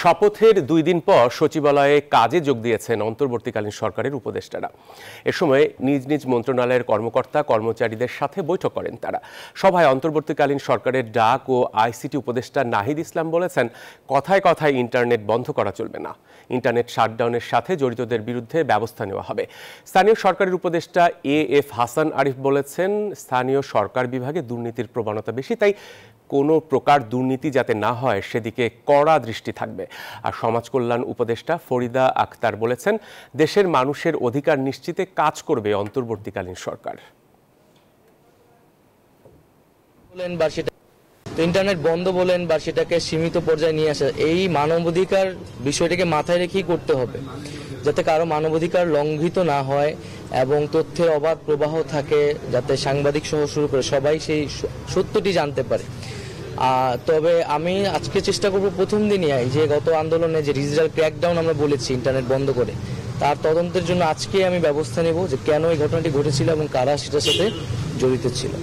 শপথের 2 দিন পর সচিবালয়ে কাজে যোগ দিয়েছেন অন্তর্বর্তীকালীন সরকারের উপদেষ্টারা। এ সময় নিজ নিজ মন্ত্রণালয়ের কর্মকর্তা কর্মচারীদের সাথে বৈঠক করেন তারা। সভায় অন্তর্বর্তীকালীন সরকারের ডাক ও আইসিটি উপদেষ্টা নাহিদ ইসলাম বলেছেন, কথায় কথায় ইন্টারনেট বন্ধ করা চলবে না। ইন্টারনেট শাটডাউনের সাথে জড়িতদের বিরুদ্ধে ব্যবস্থা নেওয়া হবে। স্থানীয় সরকারের উপদেষ্টা এএফ হাসান আরিফ বলেছেন, স্থানীয় সরকার বিভাগে দুর্নীতির প্রবণতা বেশি, তাই কোনো প্রকার দুর্নীতি যাতে না হয় সেদিকে কড়া দৃষ্টি থাকবে। আর সমাজ কল্যাণ উপদেষ্টা ফরিদা আক্তার বলেছেন, দেশের মানুষের অধিকার নিশ্চিতে কাজ করবে অন্তর্বর্তীকালীন সরকার। ইন্টারনেট বন্ধ বলেন বা সেটাকে সীমিত পর্যায়ে নিয়ে আসা, এই মানবাধিকার বিষয়টাকে মাথায় রেখেই করতে হবে, যাতে কারো মানবাধিকার লঙ্ঘিত না হয় এবং তথ্যের অবাধ প্রবাহ থাকে, যাতে সাংবাদিক সহ শুরু করে সবাই সেই সত্যটি জানতে পারে। তবে আমি আজকে চেষ্টা করব প্রথম দিনই যে গত আন্দোলনে যে ডিজিটাল ক্র্যাকডাউন আমরা বলেছি ইন্টারনেট বন্ধ করে, তার তদন্তের জন্য আজকে আমি ব্যবস্থা নেব যে কেন এই ঘটনাটি ঘটেছিল এবং কারা সেটার সাথে জড়িত ছিল।